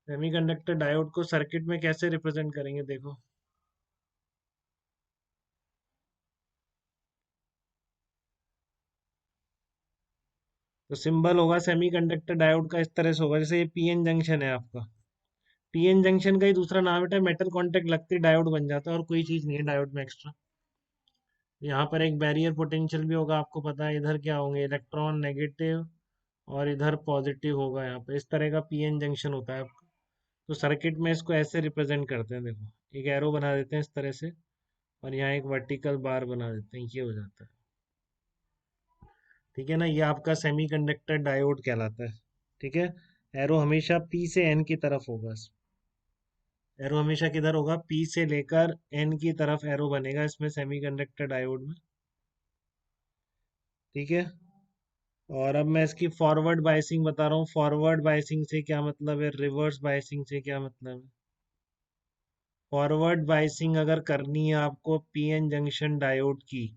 Semiconductor diode को circuit में कैसे रिप्रेजेंट करेंगे देखो। तो सिंबल होगा सेमीकंडक्टर डायोड का इस तरह से होगा, जैसे ये पीएन जंक्शन है आपका। पीएन जंक्शन का ही दूसरा नाम बेटा मेटल कांटेक्ट लगती डायोड बन जाता है, और कोई चीज नहीं है डायोड में एक्स्ट्रा। यहाँ पर एक बैरियर पोटेंशियल भी होगा, आपको पता है इधर क्या होंगे, इलेक्ट्रॉन नेगेटिव और इधर पॉजिटिव होगा। यहाँ पे इस तरह का पीएन जंक्शन होता है आपका। तो सर्किट में इसको ऐसे रिप्रेजेंट करते हैं, देखो एक एरो बना देते हैं इस तरह से, और यहाँ एक वर्टिकल बार बना देते हैं, ये हो जाता है। ठीक है ना, ये आपका सेमीकंडक्टर डायोड कहलाता है। ठीक है, एरो हमेशा पी से एन की तरफ होगा। एरो हमेशा किधर होगा, पी से लेकर एन की तरफ एरो बनेगा इसमें सेमीकंडक्टर डायोड में। ठीक है, और अब मैं इसकी फॉरवर्ड बायसिंग बता रहा हूँ। फॉरवर्ड बायसिंग से क्या मतलब है, रिवर्स बायसिंग से क्या मतलब है। फॉरवर्ड बायसिंग अगर करनी है आपको पीएन जंक्शन डायोड की,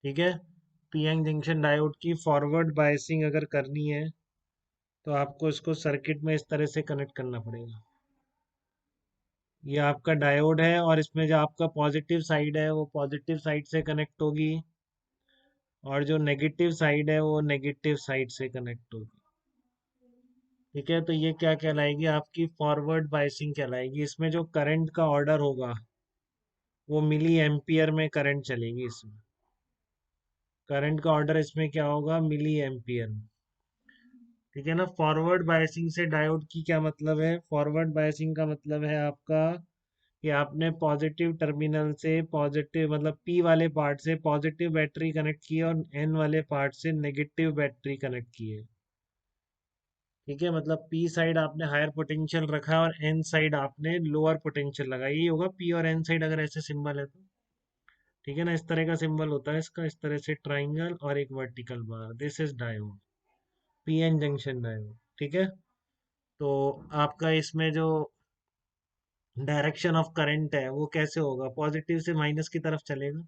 ठीक है, पीएन जंक्शन डायोड की फॉरवर्ड बायसिंग अगर करनी है, तो आपको इसको सर्किट में इस तरह से कनेक्ट करना पड़ेगा। ये आपका डायोड है, और इसमें जो आपका पॉजिटिव साइड है वो पॉजिटिव साइड से कनेक्ट होगी, और जो नेगेटिव साइड है वो नेगेटिव साइड से कनेक्ट होगी। ठीक है, तो ये क्या कहलाएगी, आपकी फॉरवर्ड बायसिंग कहलाएगी। इसमें जो करंट का ऑर्डर होगा वो मिली एम्पियर में करंट चलेगी इसमें। करंट का ऑर्डर इसमें क्या होगा, मिली एम्पियर में। ठीक है ना, फॉरवर्ड बायसिंग से डायोड की क्या मतलब है, फॉरवर्ड बायसिंग का मतलब है आपका कि आपने पॉजिटिव टर्मिनल से पॉजिटिव मतलब पी वाले पार्ट से पॉजिटिव बैटरी कनेक्ट की है, और एन वाले पार्ट से नेगेटिव बैटरी कनेक्ट की है। ठीक है, मतलब पी साइड आपने हायर पोटेंशियल रखा है और एन साइड आपने लोअर पोटेंशियल लगाई, ये होगा पी और एन साइड अगर ऐसे सिंबल है तो। ठीक है ना, इस तरह का सिंबल होता है इसका, इस तरह से ट्राइंगल और एक vertical bar, this is diode, P N junction diode. ठीक है, तो आपका इसमें जो डायरेक्शन ऑफ करंट है वो कैसे होगा, पॉजिटिव से माइनस की तरफ चलेगा,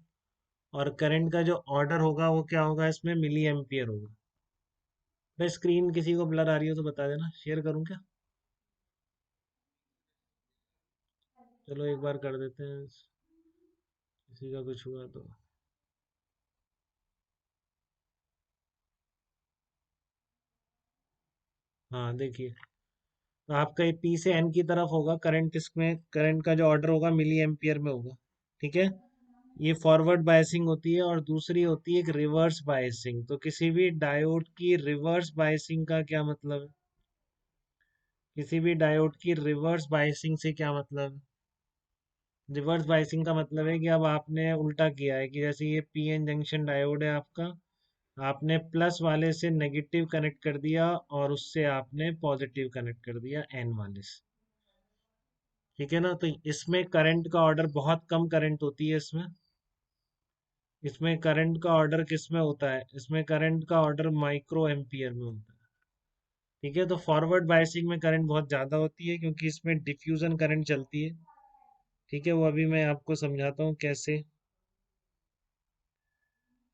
और करंट का जो ऑर्डर होगा वो क्या होगा, इसमें मिली एम्पियर होगा। भाई स्क्रीन किसी को ब्लर आ रही हो तो बता देना, शेयर करूं क्या। चलो एक बार कर देते हैं, किसी का कुछ हुआ तो। हाँ देखिए, तो आपका ये पी से एन की तरफ होगा करंट, इसमें करंट का जो ऑर्डर होगा मिली एम्पियर में होगा। ठीक है, ये फॉरवर्ड बायसिंग होती है, और दूसरी होती है एक रिवर्स बायसिंग। तो किसी भी डायोड की रिवर्स बायसिंग का क्या मतलब है, किसी भी डायोड की रिवर्स बायसिंग से क्या मतलब है। रिवर्स बायसिंग का मतलब है कि अब आपने उल्टा किया है, कि जैसे ये पीएन जंक्शन डायोड है आपका, आपने प्लस वाले से नेगेटिव कनेक्ट कर दिया, और उससे आपने पॉजिटिव कनेक्ट कर दिया एन वाले से। ठीक है ना, तो इसमें करंट का ऑर्डर बहुत कम करंट होती है इसमें। इसमें करंट का ऑर्डर किस में होता है, इसमें करंट का ऑर्डर माइक्रो एम्पियर में होता है। ठीक है, तो फॉरवर्ड बायसिंग में करंट बहुत ज़्यादा होती है, क्योंकि इसमें डिफ्यूजन करंट चलती है। ठीक है, वो अभी मैं आपको समझाता हूँ कैसे।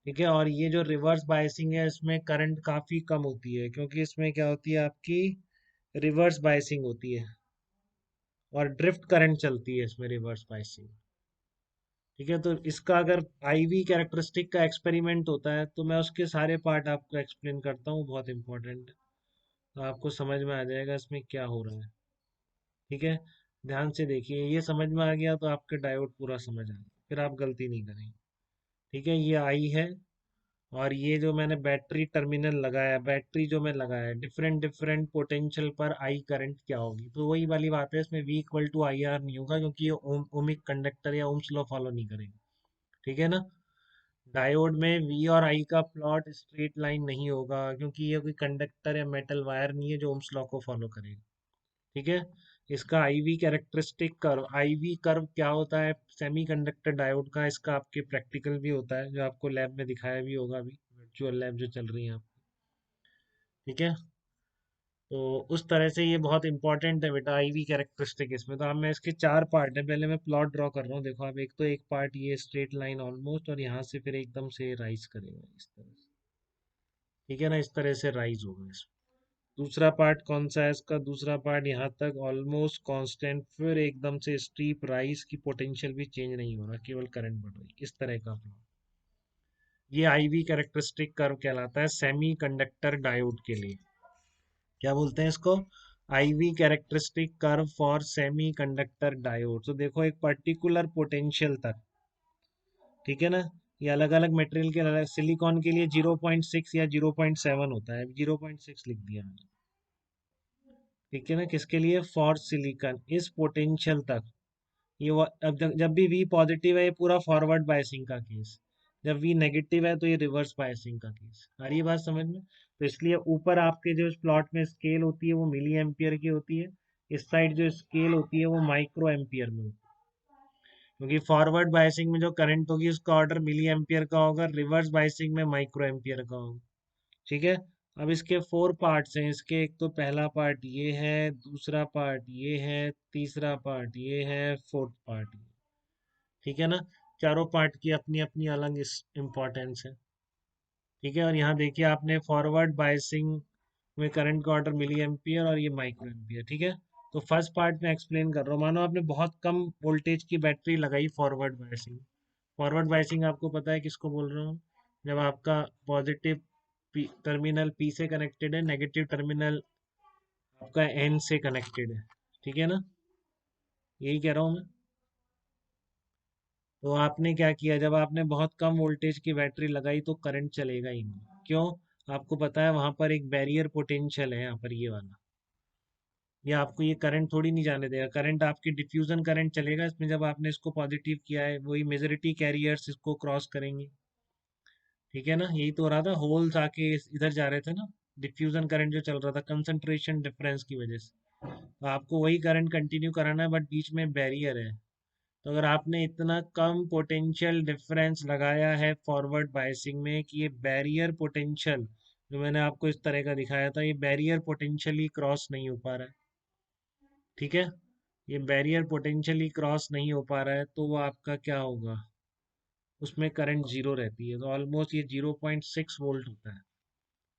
ठीक है, और ये जो रिवर्स बायसिंग है इसमें करंट काफ़ी कम होती है, क्योंकि इसमें क्या होती है आपकी रिवर्स बायसिंग होती है, और ड्रिफ्ट करंट चलती है इसमें रिवर्स बायसिंग। ठीक है, तो इसका अगर आईवी कैरेक्टरिस्टिक का एक्सपेरिमेंट होता है तो मैं उसके सारे पार्ट आपको एक्सप्लेन करता हूँ, बहुत इंपॉर्टेंट है। तो आपको समझ में आ जाएगा इसमें क्या हो रहा है। ठीक है, ध्यान से देखिए, ये समझ में आ गया तो आपके डायोड पूरा समझ आ गया, फिर आप गलती नहीं करेंगे। ठीक है, ये आई है, और ये जो मैंने बैटरी टर्मिनल लगाया, बैटरी जो मैं लगाया, डिफरेंट डिफरेंट पोटेंशियल पर आई करंट क्या होगी, तो वही वाली बात है, इसमें V equal to I R नहीं होगा, क्योंकि ये ओमिक कंडक्टर या ओम्स लॉ फॉलो नहीं करेगा। ठीक है ना, डायोड में वी और आई का प्लॉट स्ट्रेट लाइन नहीं होगा, क्योंकि ये कोई कंडक्टर या मेटल वायर नहीं है जो ओम्स लॉ को फॉलो करेगा। ठीक है, इसका IV characteristic curve, IV curve क्या होता है सेमीकंडक्टर डायोड का, इसका आपके प्रैक्टिकल भी होता है जो आपको लैब में दिखाया भी होगा, अभी वर्चुअल लैब जो चल रही है आप। ठीक है, तो उस तरह से ये बहुत इंपॉर्टेंट है बेटा आईवी कैरेक्टरिस्टिक इसमें। तो अब मैं इसके चार पार्ट है, पहले मैं प्लॉट ड्रॉ कर रहा हूँ, देखो आप, एक तो एक पार्ट ये स्ट्रेट लाइन ऑलमोस्ट, और यहाँ से फिर एकदम से राइज करेगा इस तरह से। ठीक है ना, इस तरह से राइज होगा इसमें। दूसरा पार्ट कौन सा है इसका? दूसरा पार्ट यहाँ तक ऑलमोस्ट कांस्टेंट, फिर एकदम से स्टीप राइज की पोटेंशियल भी चेंज नहीं हो रहा, केवल करंट बढ़ रही, इस तरह का फ्लो। ये आईवी कैरेक्टरिस्टिक कर्व कहलाता है सेमी कंडक्टर डायोड के लिए। क्या बोलते हैं इसको? IV characteristic curve for semiconductor diode. तो देखो एक पर्टिकुलर पोटेंशियल तक, ठीक है ना, ये अलग अलग मटेरियल के अलग, सिलिकॉन के लिए 0.6 या 0.7 होता है, 0.6 लिख दिया मैंने, ठीक है ना। किसके लिए? फॉर सिलिकॉन, इस पोटेंशियल तक ये अब जब भी वी पॉजिटिव है ये पूरा फॉरवर्ड बायसिंग का केस, जब वी नेगेटिव है तो ये रिवर्स बायसिंग का केस। आ रही है बात समझ में? तो इसलिए ऊपर आपके जो इस प्लॉट में स्केल होती है वो मिली एम्पियर की होती है, इस साइड जो स्केल होती है वो माइक्रो एम्पियर में होती है, क्योंकि फॉरवर्ड बायसिंग में जो करंट होगी उसका ऑर्डर मिली एम्पियर का होगा, रिवर्स बायसिंग में माइक्रो एम्पियर का होगा, ठीक है। अब इसके 4 पार्ट्स हैं इसके, एक तो पहला पार्ट ये है, दूसरा पार्ट ये है, तीसरा पार्ट ये है, फोर्थ पार्ट, ठीक है ना। चारों पार्ट की अपनी अपनी अलग इम्पोर्टेंस है, ठीक है। और यहाँ देखिए आपने फॉरवर्ड बायसिंग में करंट का ऑर्डर मिली एम्पियर और ये माइक्रो एम्पियर, ठीक है। तो फर्स्ट पार्ट में एक्सप्लेन कर रहा हूँ, मानो आपने बहुत कम वोल्टेज की बैटरी लगाई फॉरवर्ड बायसिंग। फॉरवर्ड बायसिंग आपको पता है किसको बोल रहा हूँ? जब आपका पॉजिटिव टर्मिनल पी से कनेक्टेड है, नेगेटिव टर्मिनल आपका एन से कनेक्टेड है, ठीक है ना, यही कह रहा हूँ मैं। तो आपने क्या किया, जब आपने बहुत कम वोल्टेज की बैटरी लगाई तो करंट चलेगा ही नहीं, क्यों? आपको पता है वहां पर एक बैरियर पोटेंशियल है, यहाँ पर ये वाला, ये आपको ये करंट थोड़ी नहीं जाने देगा, करंट आपकी डिफ्यूजन करंट चलेगा इसमें, जब आपने इसको पॉजिटिव किया है वही मेजोरिटी कैरियर्स इसको क्रॉस करेंगे, ठीक है ना। यही तो हो रहा था, होल्स आके इधर जा रहे थे ना, डिफ्यूजन करंट जो चल रहा था कंसंट्रेशन डिफरेंस की वजह से, तो आपको वही करंट कंटिन्यू कराना है, बट बीच में बैरियर है। तो अगर आपने इतना कम पोटेंशियल डिफरेंस लगाया है फॉरवर्ड बायसिंग में कि ये बैरियर पोटेंशियल जो मैंने आपको इस तरह का दिखाया था, ये बैरियर पोटेंशियली क्रॉस नहीं हो पा रहा है, ठीक है। ये बैरियर पोटेंशियली क्रॉस नहीं हो पा रहा है तो वो आपका क्या होगा, उसमें करंट जीरो रहती है, तो ऑलमोस्ट ये 0.6 वोल्ट होता है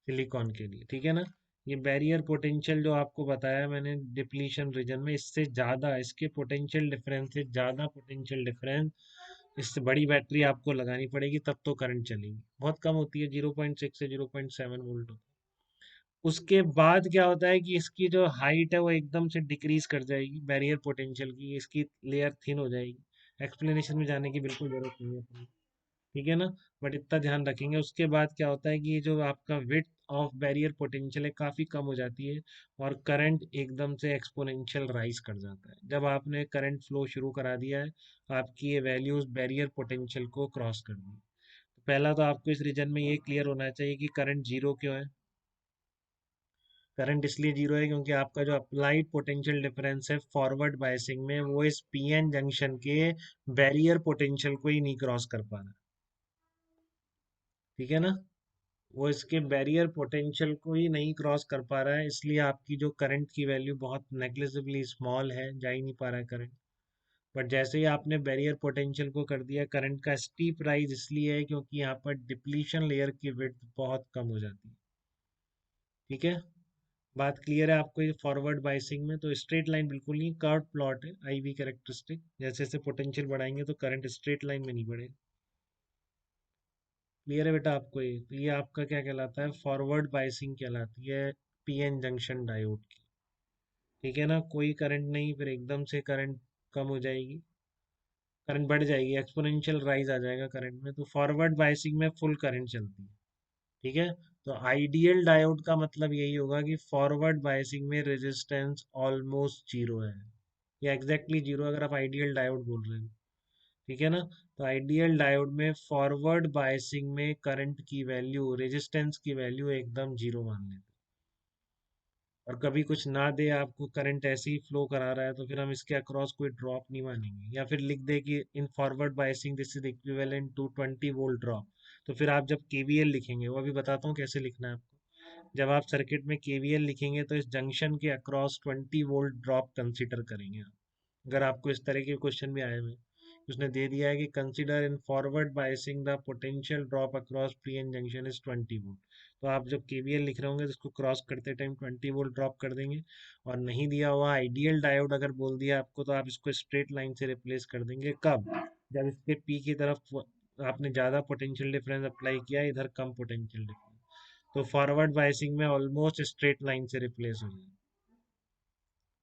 सिलिकॉन के लिए, ठीक है ना। ये बैरियर पोटेंशियल जो आपको बताया मैंने डिप्लीशन रीजन में, इससे ज़्यादा, इसके पोटेंशियल डिफरेंस से ज़्यादा पोटेंशियल डिफरेंस, इससे बड़ी बैटरी आपको लगानी पड़ेगी तब तो करंट चलेगी, बहुत कम होती है, 0.6 से 0.7 वोल्ट होता है। उसके बाद क्या होता है कि इसकी जो हाइट है वो एकदम से डिक्रीज कर जाएगी, बैरियर पोटेंशियल की इसकी लेयर थिन हो जाएगी। एक्सप्लेनेशन में जाने की बिल्कुल जरूरत नहीं है अपनी, ठीक है ना। बट इतना ध्यान रखेंगे। उसके बाद क्या होता है कि ये जो आपका विड्थ ऑफ बैरियर पोटेंशियल है काफ़ी कम हो जाती है, और करंट एकदम से एक्सपोनेंशियल राइज कर जाता है। जब आपने करंट फ्लो शुरू करा दिया है, आपकी ये वैल्यूज बैरियर पोटेंशियल को क्रॉस कर दी। तो पहला तो आपको इस रीजन में ये क्लियर होना चाहिए कि करंट जीरो क्यों है। करंट इसलिए जीरो है क्योंकि आपका जो अप्लाइड पोटेंशियल डिफरेंस है फॉरवर्ड बायसिंग में, वो इस पीएन जंक्शन के बैरियर पोटेंशियल को ही नहीं क्रॉस कर पा रहा, ठीक है ना। वो इसके बैरियर पोटेंशियल को ही नहीं क्रॉस कर पा रहा है, इसलिए आपकी जो करंट की वैल्यू बहुत नेग्लिजिबली स्मॉल है, जा ही नहीं पा रहा है करंट। बट जैसे ही आपने बैरियर पोटेंशियल को कर दिया, करंट का स्टीप राइज इसलिए है क्योंकि यहाँ पर डिप्लीशन लेयर की विड्थ बहुत कम हो जाती है, ठीक है। बात क्लियर है आपको ये फॉरवर्ड बायसिंग में? तो स्ट्रेट लाइन बिल्कुल नहीं, कर्व प्लॉट है आईवी कैरेक्टरिस्टिक, जैसे जैसे पोटेंशियल बढ़ाएंगे तो करंट स्ट्रेट लाइन में नहीं बढ़ेगा। क्लियर है बेटा आपको? ये तो ये आपका क्या कहलाता है? फॉरवर्ड बायसिंग कहलाती है पीएन जंक्शन डायोड की, ठीक है ना। कोई करंट नहीं, फिर एकदम से करंट कम हो जाएगी, करंट बढ़ जाएगी, एक्सपोनेंशियल राइज आ जाएगा करंट में, तो फॉरवर्ड बायसिंग में फुल करंट चलती है, ठीक है। तो आइडियल डायोड का मतलब यही होगा कि फॉरवर्ड बायसिंग में रेजिस्टेंस ऑलमोस्ट जीरो है, या एग्जैक्टली जीरो अगर आप आइडियल डायोड बोल रहे हैं, ठीक है ना। तो आइडियल डायोड में फॉरवर्ड बायसिंग में करंट की वैल्यू, रेजिस्टेंस की वैल्यू एकदम जीरो मान लेते हैं, और कभी कुछ ना दे आपको, करंट ऐसे ही फ्लो करा रहा है तो फिर हम इसके अक्रॉस कोई ड्रॉप नहीं मानेंगे, या फिर लिख दे कि in forward biasing this is equivalent to 20 volt drop. तो फिर आप जब केवीएल लिखेंगे, वो अभी बताता हूँ कैसे लिखना है आपको, जब आप सर्किट में केवीएल लिखेंगे तो इस जंक्शन के अक्रॉस 20 वोल्ट ड्रॉप कंसिडर करेंगे आप। अगर आपको इस तरह के क्वेश्चन भी आए हुए, उसने दे दिया है कि consider in forward biasing the potential drop across P N junction is 20 volt, तो आप जब केवीएल लिख रहे होंगे तो इसको क्रॉस करते टाइम 20 वोल्ट ड्रॉप कर देंगे। और नहीं दिया हुआ आइडियल डायोड अगर बोल दिया आपको तो आप इसको स्ट्रेट लाइन से रिप्लेस कर देंगे। कब? जब इसके पी की तरफ आपने ज़्यादा पोटेंशियल डिफरेंस अप्लाई किया, इधर कम पोटेंशियल डिफरेंस, तो फॉरवर्ड बायसिंग में ऑलमोस्ट स्ट्रेट लाइन से रिप्लेस हो जाए।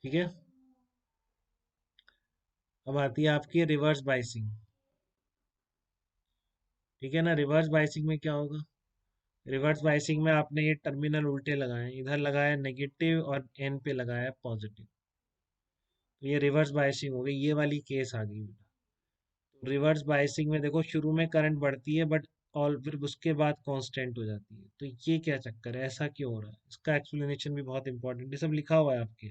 ठीक है। अब आती है आपकी रिवर्स बायसिंग। ठीक है ना। रिवर्स बायसिंग में क्या होगा? रिवर्स बायसिंग में आपने ये टर्मिनल उल्टे लगाए, इधर लगाया नेगेटिव और एन पे लगाया पॉजिटिव, तो ये रिवर्स बायसिंग हो गई। ये वाली केस आ गई बेटा। तो रिवर्स बायसिंग में देखो शुरू में करंट बढ़ती है बट और फिर उसके बाद कांस्टेंट हो जाती है। तो ये क्या चक्कर है, ऐसा क्यों हो रहा है? इसका एक्सप्लेनेशन भी बहुत इंपॉर्टेंट है, सब लिखा हुआ है आपके।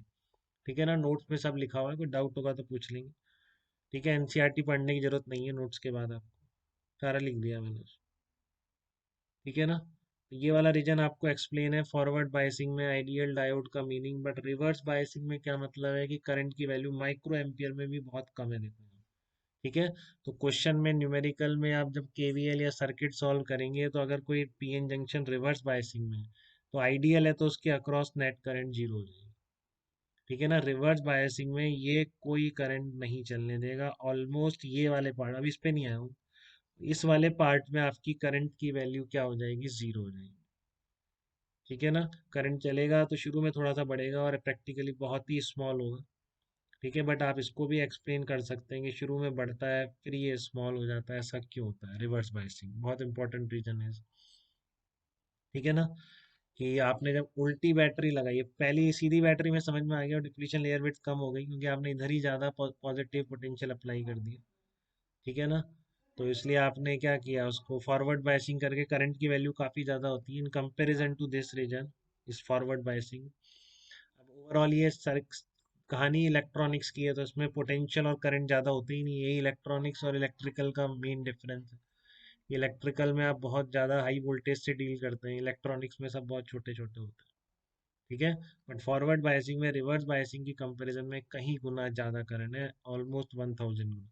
ठीक है ना, नोट्स में सब लिखा हुआ है, कोई डाउट होगा तो पूछ लेंगे। ठीक है, एनसीईआरटी पढ़ने की जरूरत नहीं है नोट्स के बाद, आपको सारा लिख दिया मैंने। ठीक है ना। तो ये वाला रीजन आपको एक्सप्लेन है फॉरवर्ड बायसिंग में आइडियल डायोड का मीनिंग। बट रिवर्स बायसिंग में क्या मतलब है कि करंट की वैल्यू माइक्रो एम्पियर में भी बहुत कम है, देखो। ठीक है। तो क्वेश्चन में न्यूमेरिकल में आप जब केवीएल या सर्किट सॉल्व करेंगे तो अगर कोई पीएन जंक्शन रिवर्स बायसिंग में है तो आइडियल है तो उसके अक्रॉस नेट करंट जीरो हो जाएगी। ठीक है ना। रिवर्स बायसिंग में ये कोई करंट नहीं चलने देगा ऑलमोस्ट। ये वाले पार्ट, अभी इस पे नहीं आया हूँ, इस वाले पार्ट में आपकी करंट की वैल्यू क्या हो जाएगी, जीरो हो जाएगी। ठीक है ना। करंट चलेगा तो शुरू में थोड़ा सा बढ़ेगा और प्रैक्टिकली बहुत ही स्मॉल होगा। ठीक है। बट आप इसको भी एक्सप्लेन कर सकते हैं कि शुरू में बढ़ता है फिर ये स्मॉल हो जाता है, ऐसा क्यों होता है? रिवर्स बायसिंग बहुत इंपॉर्टेंट रीजन है। ठीक है ना। कि आपने जब उल्टी बैटरी लगाई है, पहली सीधी बैटरी में समझ में आ गया, डिप्लीशन लेयर विड्थ कम हो गई क्योंकि आपने इधर ही ज़्यादा पॉजिटिव पोटेंशियल अप्लाई कर दिया। ठीक है ना। तो इसलिए आपने क्या किया, उसको फॉरवर्ड बायसिंग करके करंट की वैल्यू काफ़ी ज़्यादा होती है in comparison to this region इस फॉरवर्ड बायसिंग। अब ओवरऑल ये सर कहानी इलेक्ट्रॉनिक्स की है तो इसमें पोटेंशियल और करंट ज़्यादा होते ही नहीं, यही इलेक्ट्रॉनिक्स और इलेक्ट्रिकल का मेन डिफरेंस है। इलेक्ट्रिकल में आप बहुत ज़्यादा हाई वोल्टेज से डील करते हैं, इलेक्ट्रॉनिक्स में सब बहुत छोटे छोटे होते हैं। ठीक है। बट फॉरवर्ड बायसिंग में रिवर्स बायसिंग की कंपैरिजन में कहीं गुना ज़्यादा करंट है, ऑलमोस्ट 1000 गुना।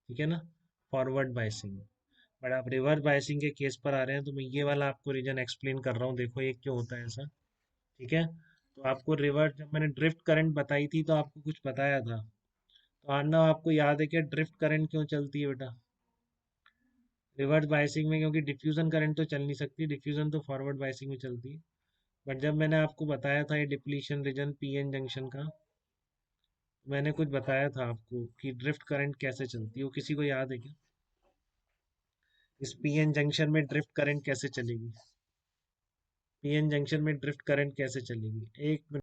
ठीक है ना, फॉरवर्ड बायसिंग। बट आप रिवर्स बायसिंग के केस पर आ रहे हैं तो मैं ये वाला आपको रीजन एक्सप्लेन कर रहा हूँ, देखो ये क्यों होता है ऐसा। ठीक है। तो आपको रिवर्स, जब मैंने ड्रिफ्ट करंट बताई थी तो आपको कुछ बताया था। तो आना आपको याद है क्या ड्रिफ्ट करंट क्यों चलती है बेटा रिवर्स बायसिंग में? क्योंकि डिफ्यूजन करंट तो चल नहीं सकती, डिफ्यूजन तो फॉरवर्ड बायसिंग में चलती है। बट जब मैंने आपको बताया था ये डिप्लीशन रीजन पीएन जंक्शन का, मैंने कुछ बताया था आपको कि ड्रिफ्ट करंट कैसे चलती है, वो किसी को याद है क्या? इस पीएन जंक्शन में ड्रिफ्ट करंट कैसे चलेगी? पीएन जंक्शन में ड्रिफ्ट करंट कैसे चलेगी, एक